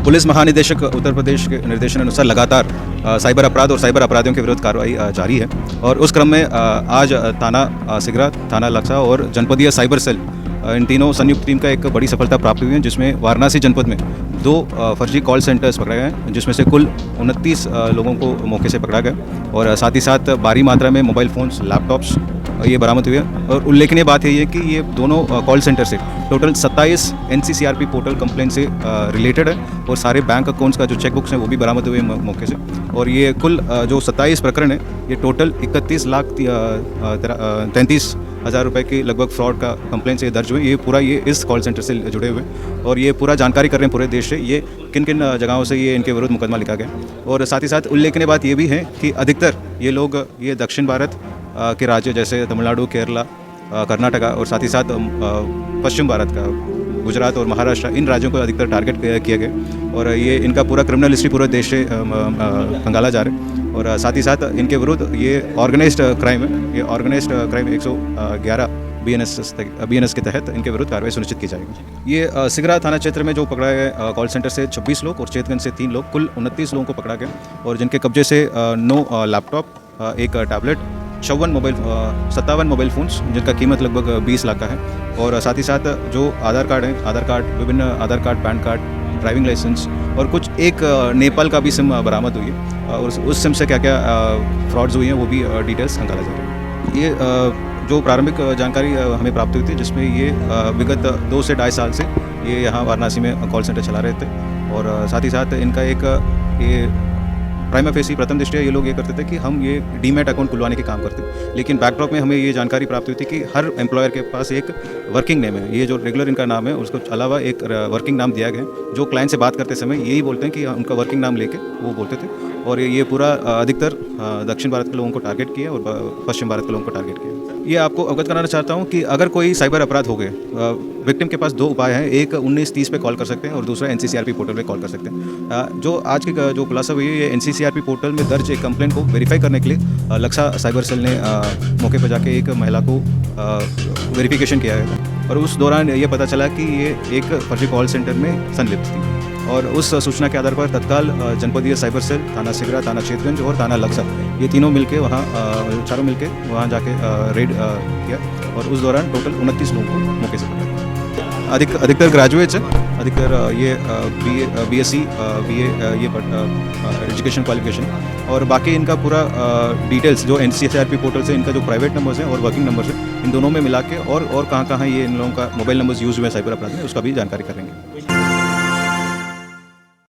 Police महानिदेशक उत्तर प्रदेश के निर्देशानुसार लगातार साइबर अपराध और साइबर अपराधियों के विरुद्ध कार्रवाई जारी है और उस क्रम में आज थाना सिगरा, थाना लक्सा और जनपदीय साइबर सेल इन तीनों संयुक्त टीम का एक बड़ी सफलता प्राप्त हुई है, जिसमें वाराणसी जनपद में 2 फर्जी कॉल सेंटर्स पकड़े गए, जिसमें से कुल 29 लोगों को मौके से पकड़ा गया और साथ ही साथ भारी मात्रा में मोबाइल फ़ोन्स, लैपटॉप्स ये बरामद हुए हैं। और उल्लेखनीय बात यही है कि ये दोनों कॉल सेंटर से टोटल 27 NCCRP पोर्टल कंप्लेंट से रिलेटेड है और सारे बैंक अकाउंट्स का जो चेकबुक्स हैं वो भी बरामद हुए मौके से। और ये कुल जो 27 प्रकरण है ये टोटल 31,33,000 रुपये की लगभग फ्रॉड का कंप्लेंट से दर्ज हुए। ये पूरा ये इस कॉल सेंटर से जुड़े हुए और ये पूरा जानकारी कर रहे हैं पूरे देश से ये किन किन जगहों से ये इनके विरुद्ध मुकदमा लिखा गया। और साथ ही साथ उल्लेखनीय बात ये भी है कि अधिकतर ये लोग ये दक्षिण भारत के राज्य जैसे तमिलनाडु, केरला, कर्नाटका और साथ ही साथ पश्चिम भारत का गुजरात और महाराष्ट्र, इन राज्यों को अधिकतर टारगेट किया गया और ये इनका पूरा क्रिमिनल हिस्ट्री पूरे देश से खंगाला जा रहा है। और साथ ही साथ इनके विरुद्ध ये ऑर्गेनाइज्ड क्राइम है, ये ऑर्गेनाइज्ड क्राइम 111 BNS के तहत इनके विरुद्ध कार्रवाई सुनिश्चित की जाएगी। ये सिगरा थाना क्षेत्र में जो पकड़ा गया कॉल सेंटर से 26 लोग और चेतगंज से 3 लोग, कुल 29 लोगों को पकड़ा गया और जिनके कब्जे से 9 लैपटॉप, 1 टैबलेट, 57 मोबाइल फ़ोन्स जिनका कीमत लगभग 20 लाख का है और साथ ही साथ जो आधार कार्ड है, आधार कार्ड, विभिन्न Aadhaar card, pan card, driving licence और कुछ एक नेपाल का भी सिम बरामद हुई है और उस सिम से क्या क्या फ्रॉड्स हुई हैं वो भी डिटेल्स निकाला जा रहा है। ये जो प्रारंभिक जानकारी हमें प्राप्त हुई थी जिसमें ये विगत 2 से 2.5 साल से ये यहाँ वाराणसी में कॉल सेंटर चला रहे थे और साथ ही साथ इनका एक ये प्राइमा फेसी प्रथम दृष्टया ये लोग ये करते थे कि हम ये डीमैट अकाउंट खुलवाने के काम करते हैं, लेकिन बैकड्रॉप में हमें ये जानकारी प्राप्त हुई थी कि हर एम्प्लॉयर के पास एक वर्किंग नेम है, ये जो रेगुलर इनका नाम है उसको अलावा एक वर्किंग नाम दिया गया जो क्लाइंट से बात करते समय यही बोलते हैं कि उनका वर्किंग नाम लेके वो बोलते थे और ये पूरा अधिकतर दक्षिण भारत के लोगों को टारगेट किया और पश्चिम भारत के लोगों को टारगेट किया। ये आपको अवगत कराना चाहता हूँ कि अगर कोई साइबर अपराध हो गए, विक्टिम के पास 2 उपाय हैं, एक 1930 पे कॉल कर सकते हैं और दूसरा NCCRP पोर्टल पे कॉल कर सकते हैं। जो आज की जो खुलासा हुई है ये NCCRP पोर्टल में दर्ज एक कंप्लेंट को वेरीफाई करने के लिए लक्सा साइबर सेल ने मौके पर जाके एक महिला को वेरिफिकेशन किया है और उस दौरान ये पता चला कि ये एक फर्जी कॉल सेंटर में संलिप्त थी और उस सूचना के आधार पर तत्काल जनपदीय साइबर सेल, थाना सिगरा, थाना चेतगंज और थाना लक्सा ये तीनों मिलके चारों मिलके वहाँ जाके रेड किया और उस दौरान टोटल 29 लोगों को मौके से पकड़ा। अधिकतर ग्रेजुएट्स हैं, अधिकतर ये BSc, BA ये एजुकेशन क्वालिफिकेशन और बाकी इनका पूरा डिटेल्स जो NCCRP पोर्टल से इनका जो प्राइवेट नंबर्स हैं और वर्किंग नंबर्स हैं इन दोनों में मिला के और कहाँ ये इन लोगों का मोबाइल नंबर्स यूज़ हुए साइबर अपराध में उसका भी जानकारी करेंगे।